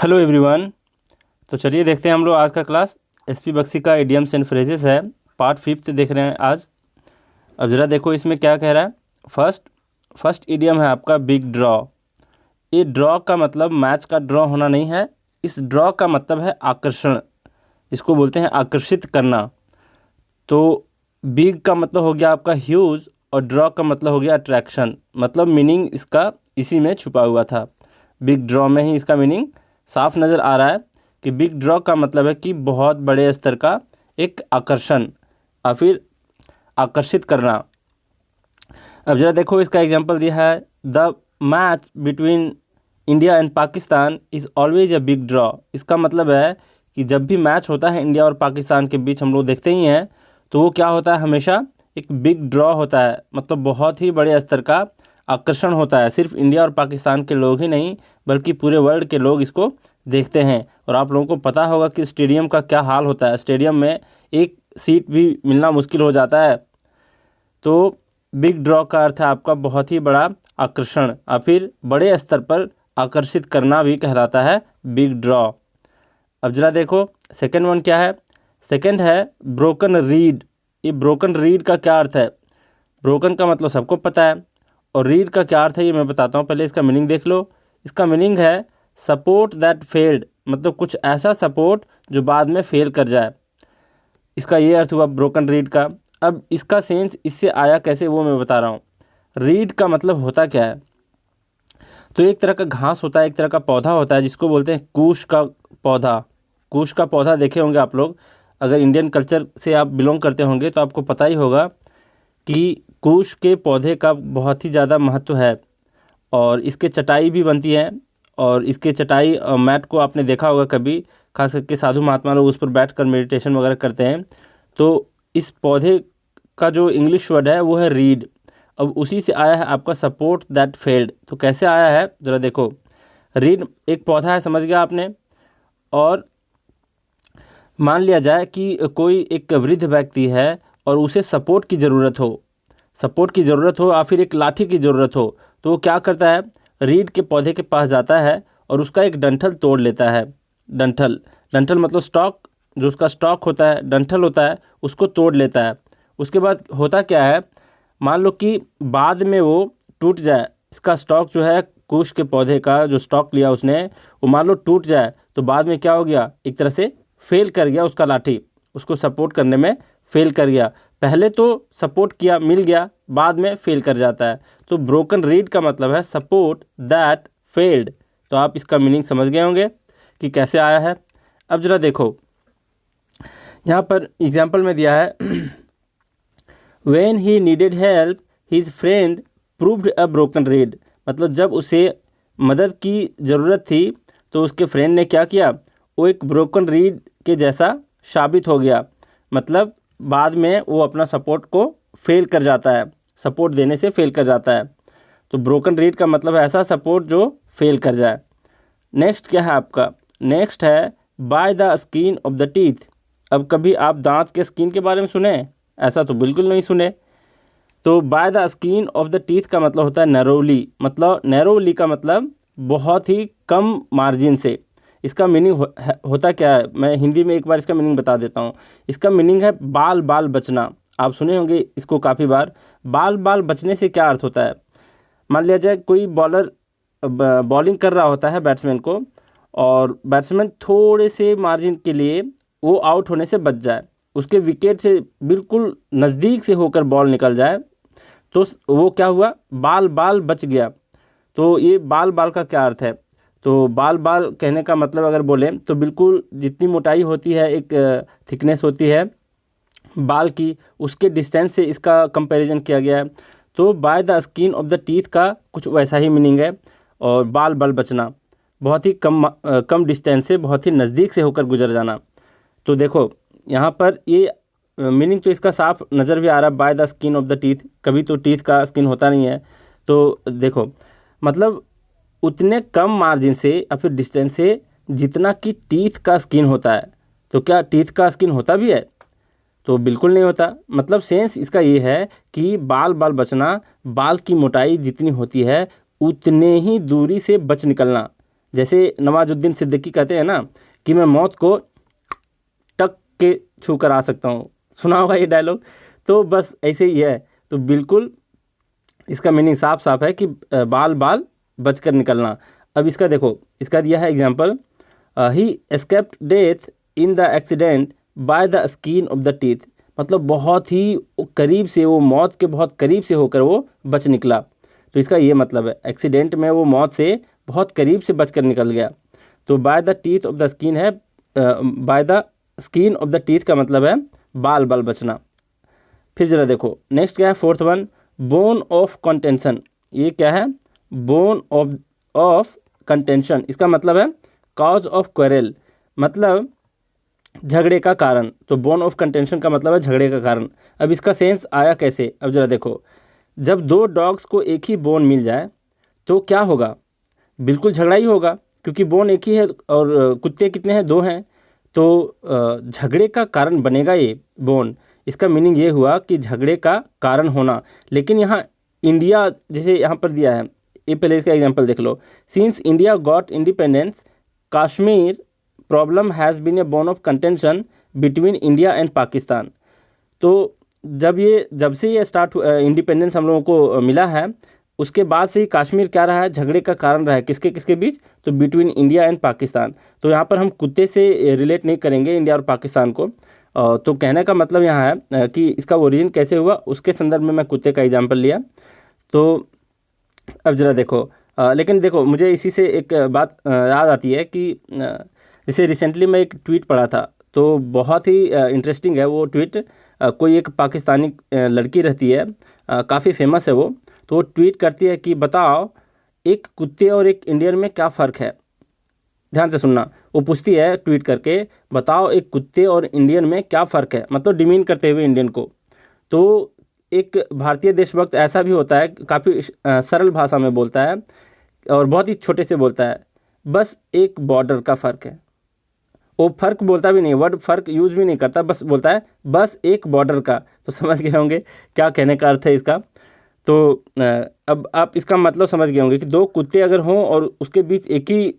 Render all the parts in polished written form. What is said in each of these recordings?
Hello everyone. तो चलिए देखते हैं हम लोग आज का क्लास। एसपी बख्शी का इडियम्स एंड फ्रेजेस है, पार्ट 5 देख रहे हैं आज। अब ज़रा देखो इसमें क्या कह रहा है। फर्स्ट इडियम है आपका बिग ड्रॉ। ये ड्रॉ का मतलब मैच का ड्रॉ होना नहीं है। इस ड्रॉ का मतलब है आकर्षण, जिसको बोलते हैं आकर्षित करना। तो बिग का मतलब हो गया आपका ह्यूज और ड्रॉ का मतलब हो गया अट्रैक्शन। मतलब मीनिंग इसका इसी में छुपा हुआ था। बिग ड्रॉ में ही इसका मीनिंग साफ नज़र आ रहा है कि बिग ड्रॉ का मतलब है कि बहुत बड़े स्तर का एक आकर्षण या फिर आकर्षित करना। अब जरा देखो इसका एग्जांपल दिया है, the match between India and Pakistan is always a big draw. इसका मतलब है कि जब भी मैच होता है इंडिया और पाकिस्तान के बीच, हम लोग देखते ही हैं, तो वो क्या होता है, हमेशा एक बिग ड्रॉ होता है। मतलब बहुत ही बड़े स्तर का आकर्षण होता है। सिर्फ इंडिया और पाकिस्तान के लोग ही नहीं बल्कि पूरे वर्ल्ड के लोग इसको देखते हैं। और आप लोगों को पता होगा कि स्टेडियम का क्या हाल होता है। स्टेडियम में एक सीट भी मिलना मुश्किल हो जाता है। तो बिग ड्रॉ का अर्थ है आपका बहुत ही बड़ा आकर्षण या फिर बड़े स्तर पर आकर्षित करना भी कहलाता है बिग ड्रॉ। अब जरा देखो सेकंड वन क्या है। सेकंड है ब्रोकन रीड। ये ब्रोकन रीड का क्या अर्थ है। ब्रोकन का मतलब सबको पता है, और रीड का क्या अर्थ है ये मैं बताता हूँ। पहले इसका मीनिंग देख लो। इसका मीनिंग है सपोर्ट दैट फेल्ड। मतलब कुछ ऐसा सपोर्ट जो बाद में फेल कर जाए। इसका ये अर्थ हुआ ब्रोकन रीड का। अब इसका सेंस इससे आया कैसे वो मैं बता रहा हूँ। रीड का मतलब होता क्या है, तो एक तरह का घास होता है, एक तरह का पौधा होता है जिसको बोलते हैं कूश का पौधा। कूश का पौधा देखे होंगे आप लोग। अगर इंडियन कल्चर से आप बिलोंग करते होंगे तो आपको पता ही होगा कि कूश के पौधे का बहुत ही ज़्यादा महत्व है। और इसके चटाई भी बनती है। और इसके चटाई मैट को आपने देखा होगा कभी, खास करके साधु महात्मा लोग उस पर बैठकर मेडिटेशन वगैरह करते हैं। तो इस पौधे का जो इंग्लिश वर्ड है वो है रीड। अब उसी से आया है आपका सपोर्ट दैट फेल्ड। तो कैसे आया है ज़रा देखो। रीड एक पौधा है, समझ गया आपने। और मान लिया जाए कि कोई एक वृद्ध व्यक्ति है और उसे सपोर्ट की ज़रूरत हो, या फिर एक लाठी की ज़रूरत हो, तो वो क्या करता है, रीड के पौधे के पास जाता है और उसका एक डंठल तोड़ लेता है। डंठल मतलब स्टॉक, जो उसका स्टॉक होता है, डंठल होता है, उसको तोड़ लेता है। उसके बाद होता क्या है, मान लो कि बाद में वो टूट जाए, इसका स्टॉक जो है कुश के पौधे का जो स्टॉक लिया उसने, वो मान लो टूट जाए, तो बाद में क्या हो गया, एक तरह से फेल कर गया उसका लाठी, उसको सपोर्ट करने में फेल कर गया। पहले तो सपोर्ट किया, मिल गया, बाद में फेल कर जाता है। तो ब्रोकन रीड का मतलब है सपोर्ट दैट फेल्ड। तो आप इसका मीनिंग समझ गए होंगे कि कैसे आया है। अब जरा देखो यहाँ पर एग्जाम्पल में दिया है when he needed help his friend proved a broken read. मतलब जब उसे मदद की ज़रूरत थी तो उसके फ्रेंड ने क्या किया, वो एक ब्रोकन रीड के जैसा साबित हो गया। मतलब बाद में वो अपना सपोर्ट को फेल कर जाता है, सपोर्ट देने से फेल कर जाता है। तो ब्रोकन रीड का मतलब है ऐसा सपोर्ट जो फेल कर जाए। नेक्स्ट क्या है आपका, नेक्स्ट है by the skin of the teeth. अब कभी आप दांत के स्किन के बारे में सुने? ऐसा तो बिल्कुल नहीं सुने। तो by the skin of the teeth का मतलब होता है नैरोली। मतलब नैरोली का मतलब बहुत ही कम मार्जिन से। इसका मीनिंग होता क्या है, मैं हिंदी में एक बार इसका मीनिंग बता देता हूँ। इसका मीनिंग है बाल बाल बचना। आप सुने होंगे इसको काफ़ी बार। बाल बाल बचने से क्या अर्थ होता है, मान लिया जाए कोई बॉलर बॉलिंग कर रहा होता है बैट्समैन को, और बैट्समैन थोड़े से मार्जिन के लिए वो आउट होने से बच जाए, उसके विकेट से बिल्कुल नज़दीक से होकर बॉल निकल जाए, तो वो क्या हुआ, बाल बाल बच गया। तो ये बाल बाल का क्या अर्थ है, तो बाल बाल कहने का मतलब अगर बोलें तो बिल्कुल जितनी मोटाई होती है, एक थिकनेस होती है बाल की, उसके डिस्टेंस से इसका कंपैरिजन किया गया है। तो by the skin of the teeth का कुछ वैसा ही मीनिंग है। और बाल बाल बचना, बहुत ही कम डिस्टेंस से, बहुत ही नज़दीक से होकर गुजर जाना। तो देखो यहाँ पर ये मीनिंग तो इसका साफ नज़र भी आ रहा है, by the skin of the teeth. कभी तो टीथ का स्किन होता नहीं है। तो देखो मतलब उतने कम मार्जिन से या फिर डिस्टेंस से जितना कि टीथ का स्किन होता है। तो क्या टीथ का स्किन होता भी है? तो बिल्कुल नहीं होता। मतलब सेंस इसका ये है कि बाल बाल बचना, बाल की मोटाई जितनी होती है उतने ही दूरी से बच निकलना। जैसे नवाजुद्दीन सिद्दीकी कहते हैं ना कि मैं मौत को टक के छू कर आ सकता हूँ, सुना होगा ये डायलॉग। तो बस ऐसे ही है। तो बिल्कुल इसका मीनिंग साफ साफ है कि बाल बाल बचकर निकलना। अब इसका देखो, इसका दिया है example, he escaped death in the accident bye the skin of the teeth. मतलब बहुत ही करीब से, वो मौत के बहुत करीब से होकर वो बच निकला। तो इसका ये मतलब है, एक्सीडेंट में वो मौत से बहुत करीब से बचकर निकल गया। तो by the teeth of the skin है, by the skin of the teeth का मतलब है बाल बाल बचना। फिर जरा देखो नेक्स्ट क्या है, fourth one, bone of contention. ये क्या है, बोन ऑफ कंटेंशन, इसका मतलब है कॉज ऑफ क्वेरल, मतलब झगड़े का कारण। तो बोन ऑफ कंटेंशन का मतलब है झगड़े का कारण। अब इसका सेंस आया कैसे, अब जरा देखो, जब दो डॉग्स को एक ही बोन मिल जाए तो क्या होगा, बिल्कुल झगड़ा ही होगा, क्योंकि बोन एक ही है और कुत्ते कितने हैं, दो हैं। तो झगड़े का कारण बनेगा ये बोन। इसका मीनिंग ये हुआ कि झगड़े का कारण होना। लेकिन यहाँ इंडिया जैसे यहाँ पर दिया है, ये पहले इसका एग्जांपल देख लो, since India got independence Kashmir problem has been a bone of contention between India and Pakistan. तो जब से ये स्टार्ट इंडिपेंडेंस हम लोगों को मिला है, उसके बाद से ही कश्मीर क्या रहा है, झगड़े का कारण रहा है। किसके किसके बीच, तो बिटवीन इंडिया एंड पाकिस्तान। तो यहाँ पर हम कुत्ते से रिलेट नहीं करेंगे इंडिया और पाकिस्तान को। तो कहने का मतलब यहाँ है कि इसका ओरिजिन कैसे हुआ, उसके संदर्भ में मैं कुत्ते का एग्जाम्पल लिया। तो अब जरा देखो, लेकिन देखो मुझे इसी से एक बात याद आती है कि जैसे रिसेंटली मैं एक ट्वीट पढ़ा था, तो बहुत ही इंटरेस्टिंग है वो ट्वीट। कोई एक पाकिस्तानी लड़की रहती है, काफ़ी फेमस है वो। तो वो ट्वीट करती है कि बताओ एक कुत्ते और एक इंडियन में क्या फ़र्क है। ध्यान से सुनना, वो पूछती है ट्वीट करके, बताओ एक कुत्ते और इंडियन में क्या फ़र्क है, मतलब डिमीन करते हुए इंडियन को। तो एक भारतीय देशभक्त ऐसा भी होता है, काफ़ी सरल भाषा में बोलता है और बहुत ही छोटे से बोलता है, बस एक बॉर्डर का फ़र्क है। वो फ़र्क बोलता भी नहीं, वर्ड फ़र्क यूज़ भी नहीं करता, बस बोलता है बस एक बॉर्डर का। तो समझ गए होंगे क्या कहने का अर्थ है इसका। तो अब आप इसका मतलब समझ गए होंगे कि दो कुत्ते अगर हों और उसके बीच एक ही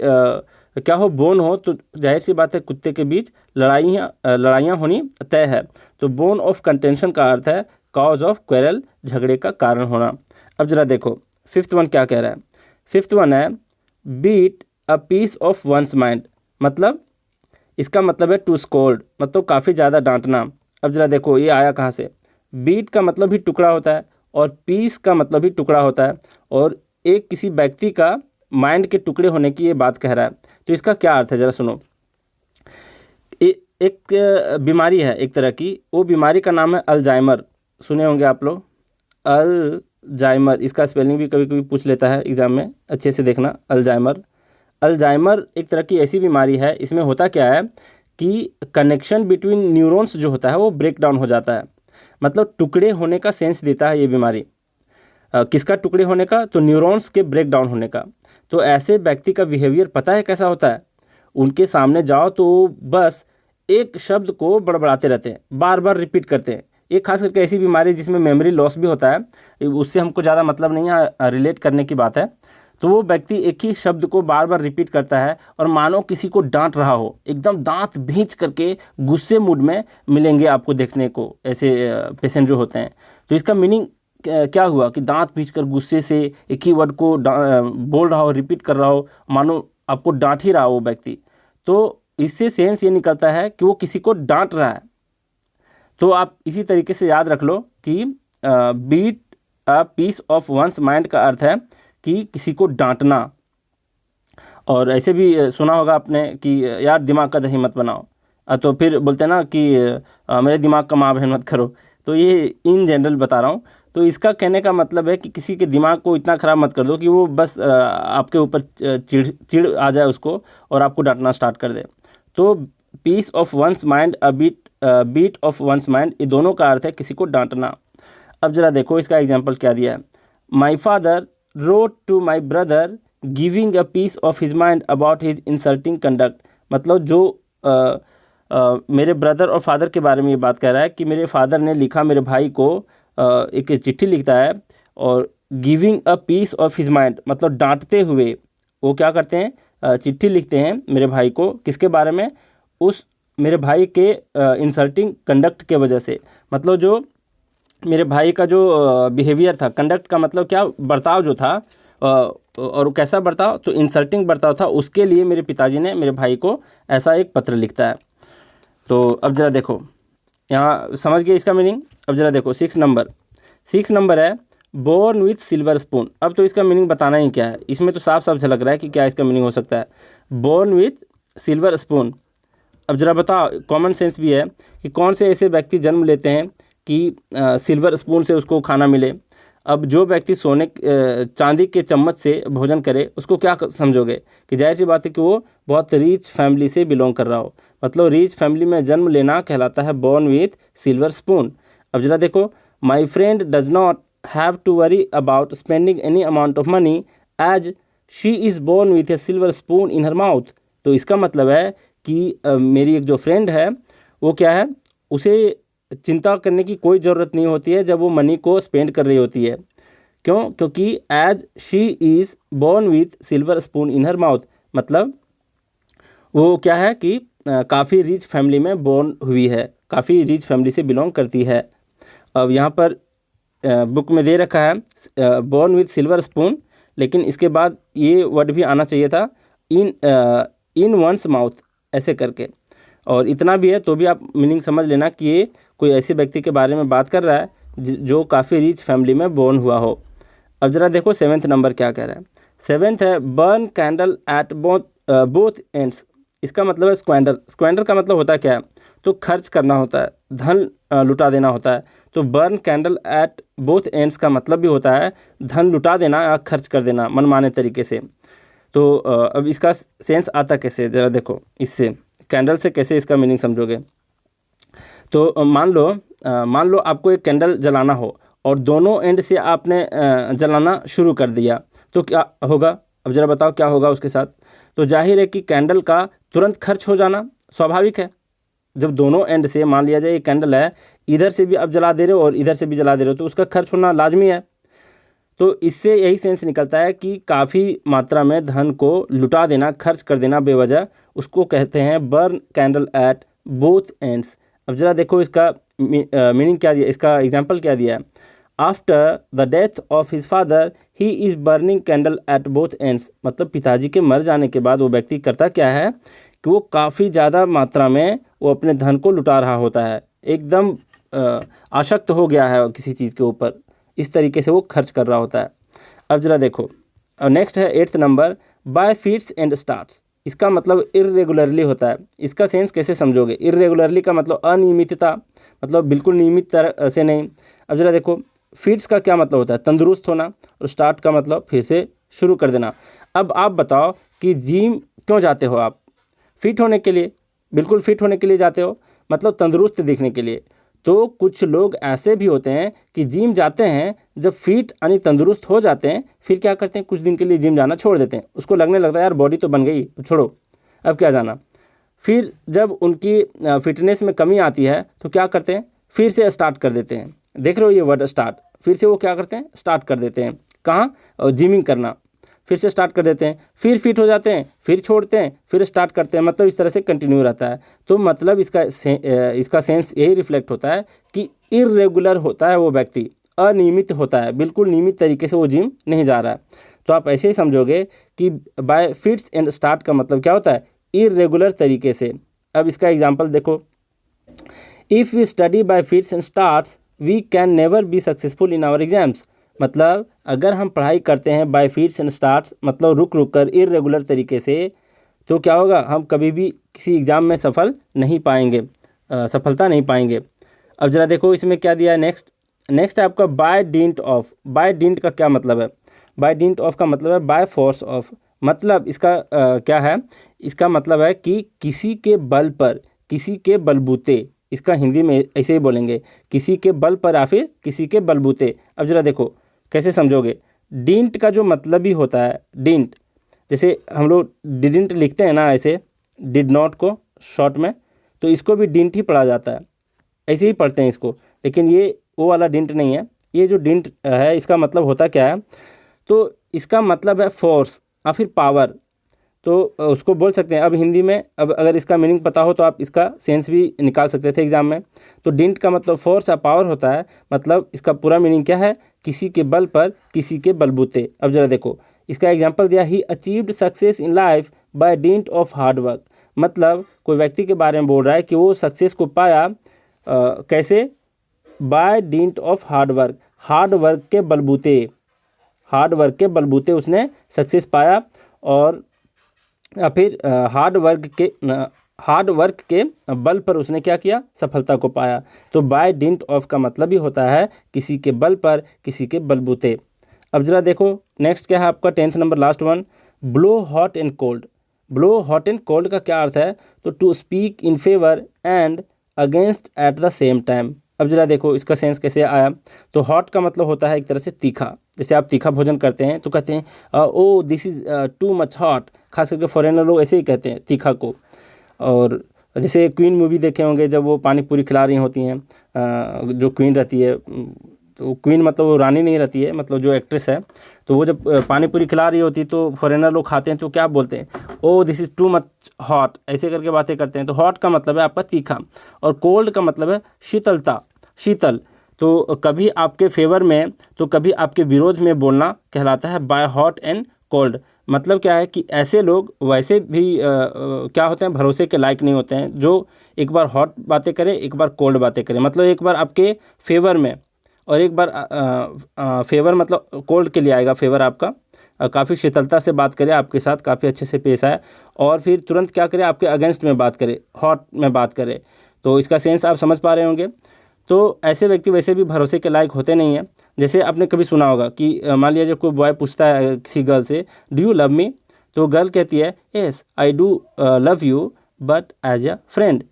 क्या हो, बोन हो, तो जाहिर सी बात है कुत्ते के बीच लड़ाइयाँ होनी तय है। तो बोन ऑफ कंटेंशन का अर्थ है कॉज ऑफ क्वेरल, झगड़े का कारण होना। अब जरा देखो फिफ्थ वन क्या कह रहा है। फिफ्थ वन है beat a piece of one's mind, मतलब इसका मतलब है टू स्कोल्ड, मतलब काफ़ी ज़्यादा डांटना। अब जरा देखो ये आया कहाँ से, बीट का मतलब भी टुकड़ा होता है और पीस का मतलब भी टुकड़ा होता है, और एक किसी व्यक्ति का माइंड के टुकड़े होने की ये बात कह रहा है। तो इसका क्या अर्थ है जरा सुनो। एक बीमारी है एक तरह की, वो बीमारी का नाम है अल्जाइमर, सुने होंगे आप लोग, अल्जाइमर। इसका स्पेलिंग भी कभी कभी पूछ लेता है एग्जाम में, अच्छे से देखना। अल्जाइमर एक तरह की ऐसी बीमारी है, इसमें होता क्या है कि कनेक्शन बिटवीन न्यूरॉन्स जो होता है वो ब्रेक डाउन हो जाता है, मतलब टुकड़े होने का सेंस देता है ये बीमारी। किसका टुकड़े होने का, तो न्यूरॉन्स के ब्रेक डाउन होने का। तो ऐसे व्यक्ति का बिहेवियर पता है कैसा होता है, उनके सामने जाओ तो बस एक शब्द को बड़बड़ाते रहते हैं, बार बार रिपीट करते हैं। ये खास करके ऐसी बीमारी जिसमें मेमोरी लॉस भी होता है, उससे हमको ज़्यादा मतलब नहीं है, रिलेट करने की बात है। तो वो व्यक्ति एक ही शब्द को बार बार रिपीट करता है और मानो किसी को डांट रहा हो, एकदम दांत भींच करके गुस्से मूड में मिलेंगे आपको देखने को ऐसे पेशेंट जो होते हैं। तो इसका मीनिंग क्या हुआ कि दांत भींच कर गुस्से से एक ही वर्ड को बोल रहा हो, रिपीट कर रहा हो, मानो आपको डांट ही रहा हो वो व्यक्ति। तो इससे सेंस ये निकलता है कि वो किसी को डांट रहा है। तो आप इसी तरीके से याद रख लो कि beat a piece of one's mind का अर्थ है कि किसी को डांटना। और ऐसे भी सुना होगा आपने कि यार दिमाग का दही मत बनाओ, तो फिर बोलते हैं ना कि मेरे दिमाग का माँ बहन मत करो। तो ये इन जनरल बता रहा हूँ। तो इसका कहने का मतलब है कि किसी के दिमाग को इतना ख़राब मत कर दो कि वो बस आपके ऊपर चिड़ आ जाए उसको और आपको डांटना स्टार्ट कर दे। तो piece of one's mind, a beat of one's mind, ये दोनों का अर्थ है किसी को डांटना। अब जरा देखो इसका एग्जाम्पल क्या दिया है। My father wrote to my brother giving a piece of his mind about his insulting conduct, मतलब जो मेरे ब्रदर और फादर के बारे में ये बात कह रहा है कि मेरे फादर ने लिखा मेरे भाई को, एक चिट्ठी लिखता है और giving a piece of his mind, मतलब डांटते हुए वो क्या करते हैं, चिट्ठी लिखते हैं मेरे भाई को, किसके बारे में, उस मेरे भाई के इंसल्टिंग कंडक्ट के वजह से। मतलब जो मेरे भाई का जो बिहेवियर था, कंडक्ट का मतलब क्या, बर्ताव जो था, और कैसा बर्ताव, तो इंसल्टिंग बर्ताव था, उसके लिए मेरे पिताजी ने मेरे भाई को ऐसा एक पत्र लिखता है। तो अब ज़रा देखो, यहाँ समझ गए इसका मीनिंग। अब ज़रा देखो 6 नंबर है बोर्न विथ सिल्वर स्पून। अब तो इसका मीनिंग बताना ही क्या है, इसमें तो साफ साफ झलक रहा है कि क्या इसका मीनिंग हो सकता है। Born with silver spoon. अब ज़रा बताओ, कॉमन सेंस भी है कि कौन से ऐसे व्यक्ति जन्म लेते हैं कि सिल्वर स्पून से उसको खाना मिले। अब जो व्यक्ति सोने चांदी के चम्मच से भोजन करे, उसको क्या समझोगे कि जाहिर सी बात है कि वो बहुत रीच फैमिली से बिलोंग कर रहा हो। मतलब रीच फैमिली में जन्म लेना कहलाता है बोर्न विथ सिल्वर स्पून। अब जरा देखो, my friend does not have to worry about spending any amount of money as she is born with a silver spoon in her mouth. तो इसका मतलब है कि मेरी एक जो फ्रेंड है वो क्या है, उसे चिंता करने की कोई ज़रूरत नहीं होती है जब वो मनी को स्पेंड कर रही होती है। क्यों? क्योंकि as she is born with silver spoon in her mouth, मतलब वो क्या है कि काफ़ी रिच फैमिली में बोर्न हुई है, काफ़ी रिच फैमिली से बिलोंग करती है। अब यहाँ पर बुक में दे रखा है बोर्न विथ सिल्वर स्पून, लेकिन इसके बाद ये वर्ड भी आना चाहिए था, इन वंस माउथ, ऐसे करके। और इतना भी है तो भी आप मीनिंग समझ लेना कि ये कोई ऐसे व्यक्ति के बारे में बात कर रहा है जो काफ़ी रिच फैमिली में बोर्न हुआ हो। अब ज़रा देखो 7th नंबर क्या कह रहा है। 7th है burn candle at both ends. इसका मतलब है स्क्वेंडर। स्क्वेंडर का मतलब होता है क्या है, तो खर्च करना होता है, धन लुटा देना होता है। तो burn candle at both ends का मतलब भी होता है धन लुटा देना या खर्च कर देना मनमाने तरीके से। तो अब इसका सेंस आता कैसे, ज़रा देखो, इससे कैंडल से कैसे इसका मीनिंग समझोगे। तो मान लो आपको एक कैंडल जलाना हो और दोनों एंड से आपने जलाना शुरू कर दिया, तो क्या होगा, अब ज़रा बताओ क्या होगा उसके साथ। तो जाहिर है कि कैंडल का तुरंत खर्च हो जाना स्वाभाविक है। जब दोनों एंड से, मान लिया जाए ये कैंडल है, इधर से भी आप जला दे रहे हो और इधर से भी जला दे रहे हो, तो उसका खर्च होना लाजमी है। तो इससे यही सेंस निकलता है कि काफ़ी मात्रा में धन को लुटा देना, खर्च कर देना बेवजह, उसको कहते हैं burn candle at both ends. अब ज़रा देखो इसका मीनिंग क्या दिया, इसका एग्जांपल क्या दिया है। After the death of his father he is burning candle at both ends. मतलब पिताजी के मर जाने के बाद वो व्यक्ति करता क्या है कि वो काफ़ी ज़्यादा मात्रा में वो अपने धन को लुटा रहा होता है, एकदम आसक्त हो गया है किसी चीज़ के ऊपर, इस तरीके से वो खर्च कर रहा होता है। अब ज़रा देखो नेक्स्ट है 8th number by feats and starts. इसका मतलब इर्रेगुलरली होता है। इसका सेंस कैसे समझोगे। इर्रेगुलरली का मतलब अनियमितता, मतलब बिल्कुल नियमित तरह से नहीं। अब ज़रा देखो फीट्स का क्या मतलब होता है, तंदुरुस्त होना, और स्टार्ट का मतलब फिर से शुरू कर देना। अब आप बताओ कि जिम क्यों जाते हो आप, फिट होने के लिए, बिल्कुल फिट होने के लिए जाते हो, मतलब तंदुरुस्त दिखने के लिए। तो कुछ लोग ऐसे भी होते हैं कि जिम जाते हैं, जब फिट यानी तंदुरुस्त हो जाते हैं फिर क्या करते हैं, कुछ दिन के लिए जिम जाना छोड़ देते हैं। उसको लगने लगता है यार बॉडी तो बन गई, छोड़ो अब क्या जाना। फिर जब उनकी फिटनेस में कमी आती है तो क्या करते हैं, फिर से स्टार्ट कर देते हैं। देख रहे हो ये वर्ड स्टार्ट, फिर से वो क्या करते हैं, स्टार्ट कर देते हैं। कहाँ, जिमिंग करना, फिर से स्टार्ट कर देते हैं, फिर फिट हो जाते हैं, फिर छोड़ते हैं, फिर स्टार्ट करते हैं। मतलब इस तरह से कंटिन्यू रहता है। तो मतलब इसका सेंस यही रिफ्लेक्ट होता है कि इर्रेगुलर होता है वो व्यक्ति, अनियमित होता है, बिल्कुल नियमित तरीके से वो जिम नहीं जा रहा है। तो आप ऐसे ही समझोगे कि बाय फिट्स एंड स्टार्ट का मतलब क्या होता है, इर्रेगुलर तरीके से। अब इसका एग्जाम्पल देखो, if we study by fits and starts we can never be successful in our exams. मतलब अगर हम पढ़ाई करते हैं बाय फिट्स एंड स्टार्ट्स, मतलब रुक रुक कर इर्रेगुलर तरीके से, तो क्या होगा, हम कभी भी किसी एग्ज़ाम में सफलता नहीं पाएंगे। अब ज़रा देखो इसमें क्या दिया है नेक्स्ट है आपका by dint of. By dint का क्या मतलब है, बाय डिंट ऑफ का मतलब है बाय फोर्स ऑफ। मतलब इसका क्या है, इसका मतलब है कि किसी के बल पर, किसी के बलबूते, इसका हिंदी में ऐसे ही बोलेंगे, किसी के बल पर या फिर किसी के बलबूते। अब ज़रा देखो कैसे समझोगे। डिंट का जो मतलब ही होता है, डिंट, जैसे हम लोग डिडंट लिखते हैं ना, ऐसे डिड नॉट को शॉर्ट में, तो इसको भी डिंट ही पढ़ा जाता है, ऐसे ही पढ़ते हैं इसको। लेकिन ये वो वाला डिंट नहीं है, ये जो डिंट है इसका मतलब होता क्या है, तो इसका मतलब है फोर्स या फिर पावर। तो उसको बोल सकते हैं। अब हिंदी में अब अगर इसका मीनिंग पता हो तो आप इसका सेंस भी निकाल सकते थे एग्जाम में। तो डिंट का मतलब फोर्स या पावर होता है, मतलब इसका पूरा मीनिंग क्या है, किसी के बल पर, किसी के बलबूते। अब जरा देखो इसका एग्जाम्पल दिया, he achieved success in life by dint of hard work. मतलब कोई व्यक्ति के बारे में बोल रहा है कि वो सक्सेस को पाया कैसे, by dint of hard work, hard work के बलबूते, हार्ड वर्क के बलबूते उसने सक्सेस पाया, और या फिर हार्ड वर्क के बल पर उसने क्या किया, सफलता को पाया। तो बाय डिंट ऑफ का मतलब ही होता है किसी के बल पर, किसी के बलबूते। अब जरा देखो नेक्स्ट क्या है आपका 10th number last one, blow hot and cold. Blow hot and cold का क्या अर्थ है, तो to speak in favour and against at the same time. अब जरा देखो इसका सेंस कैसे आया। तो हॉट का मतलब होता है एक तरह से तीखा, जैसे आप तीखा भोजन करते हैं तो कहते हैं oh this is too much hot, खास करके फॉरेनर लोग ऐसे ही कहते हैं तीखा को। और जैसे क्वीन मूवी देखे होंगे, जब वो पानी पूरी खिला रही होती हैं, जो क्वीन रहती है, तो क्वीन मतलब वो रानी नहीं रहती है, मतलब जो एक्ट्रेस है, तो वो जब पानी पूरी खिला रही होती तो फॉरेनर लोग खाते हैं तो क्या बोलते हैं, oh this is too much hot, ऐसे करके बातें करते हैं। तो हॉट का मतलब है आपका तीखा, और कोल्ड का मतलब है शीतलता, शीतल। तो कभी आपके फेवर में तो कभी आपके विरोध में बोलना कहलाता है बाय हॉट एंड कोल्ड। मतलब क्या है कि ऐसे लोग वैसे भी क्या होते हैं, भरोसे के लायक नहीं होते हैं, जो एक बार हॉट बातें करें, एक बार कोल्ड बातें करें। मतलब एक बार आपके फेवर में और एक बार फेवर मतलब कोल्ड के लिए आएगा फेवर आपका, काफ़ी शीतलता से बात करे आपके साथ, काफ़ी अच्छे से पेश आए, और फिर तुरंत क्या करे, आपके अगेंस्ट में बात करे, हॉट में बात करे। तो इसका सेंस आप समझ पा रहे होंगे। तो ऐसे व्यक्ति वैसे भी भरोसे के लायक होते नहीं हैं। जैसे आपने कभी सुना होगा कि मान लिया जब कोई बॉय पूछता है किसी गर्ल से, डू यू लव मी, तो गर्ल कहती है yes I do love you but as a friend.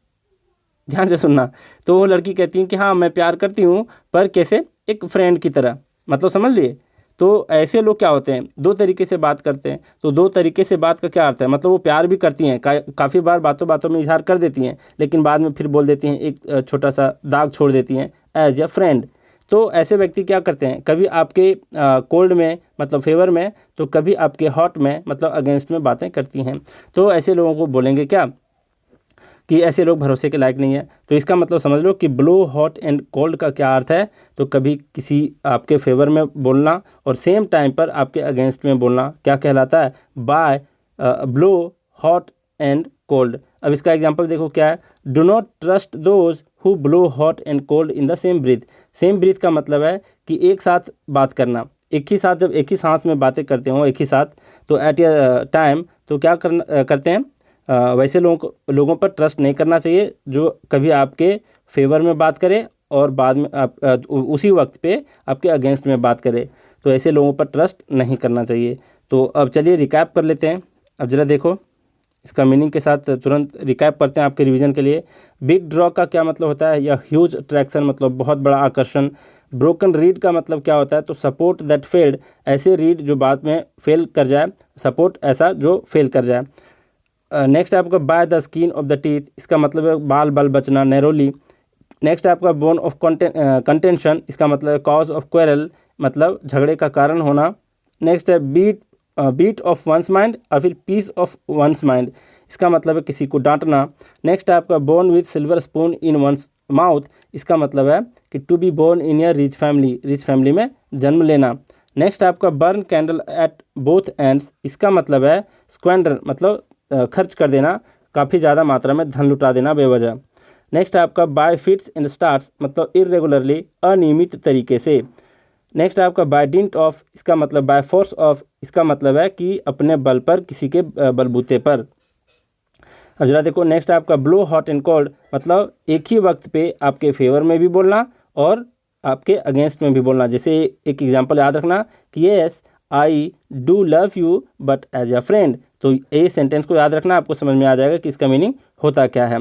ध्यान से सुनना। तो वो लड़की कहती है कि हाँ मैं प्यार करती हूँ, पर कैसे, एक फ्रेंड की तरह। मतलब समझ लिए। तो ऐसे लोग क्या होते हैं, दो तरीके से बात करते हैं। तो दो तरीके से बात का क्या अर्थ है, मतलब वो प्यार भी करती हैं, काफ़ी बार बातों बातों में इजहार कर देती हैं, लेकिन बाद में फिर बोल देती हैं, एक छोटा सा दाग छोड़ देती हैं, एज ए फ्रेंड। तो ऐसे व्यक्ति क्या करते हैं, कभी आपके कोल्ड में मतलब फेवर में, तो कभी आपके हॉट में मतलब अगेंस्ट में बातें करती हैं। तो ऐसे लोगों को बोलेंगे क्या, कि ऐसे लोग भरोसे के लायक नहीं है। तो इसका मतलब समझ लो कि ब्लो हॉट एंड कोल्ड का क्या अर्थ है, तो कभी किसी आपके फेवर में बोलना और सेम टाइम पर आपके अगेंस्ट में बोलना क्या कहलाता है, by blow hot and cold. अब इसका एग्जांपल देखो क्या है, do not trust those who blow hot and cold in the same breath. Same breath का मतलब है कि एक साथ बात करना, एक ही साथ, जब एक ही सांस में बातें करते हो एक ही साथ, तो एट ए टाइम, तो क्या करते हैं, वैसे लोगों पर ट्रस्ट नहीं करना चाहिए जो कभी आपके फेवर में बात करे और बाद में आप उसी वक्त पे आपके अगेंस्ट में बात करे। तो ऐसे लोगों पर ट्रस्ट नहीं करना चाहिए। तो अब चलिए रिकैप कर लेते हैं। अब ज़रा देखो इसका मीनिंग के साथ तुरंत रिकैप करते हैं आपके रिवीजन के लिए। बिग ड्रॉ का क्या मतलब होता है, या ह्यूज अट्रैक्शन मतलब बहुत बड़ा आकर्षण। ब्रोकन रीड का मतलब क्या होता है, तो सपोर्ट दैट फेल्ड, ऐसे रीड जो बाद में फेल कर जाए, सपोर्ट ऐसा जो फेल कर जाए। नेक्स्ट आपका bye the skin of the teeth, इसका मतलब है बाल बचना, नैरोली। नेक्स्ट आपका बोन ऑफ कंटेंशन, इसका मतलब है कॉज ऑफ क्वेरल, मतलब झगड़े का कारण होना। नेक्स्ट है बीट ऑफ वंस माइंड, और फिर पीस ऑफ वंस माइंड, इसका मतलब है किसी को डांटना। नेक्स्ट है आपका born with silver spoon in one's mouth, इसका मतलब है कि to be born in a rich family, rich family में जन्म लेना। नेक्स्ट आपका burn candle at both ends, इसका मतलब है स्क्वेंडर, मतलब खर्च कर देना, काफ़ी ज़्यादा मात्रा में धन लुटा देना बेवजह। नेक्स्ट आपका बाय फिट्स एंड स्टार्ट्स, मतलब इरेगुलरली, अनियमित तरीके से। नेक्स्ट आपका बाय डिंट ऑफ, इसका मतलब बाय फोर्स ऑफ, इसका मतलब है कि अपने बल पर, किसी के बलबूते पर। अब जरा देखो नेक्स्ट आपका ब्लो हॉट एंड कोल्ड, मतलब एक ही वक्त पे आपके फेवर में भी बोलना और आपके अगेंस्ट में भी बोलना। जैसे एक एग्जांपल याद रखना कि yes I do love you but as a friend. तो ये सेंटेंस को याद रखना, आपको समझ में आ जाएगा कि इसका मीनिंग होता क्या है।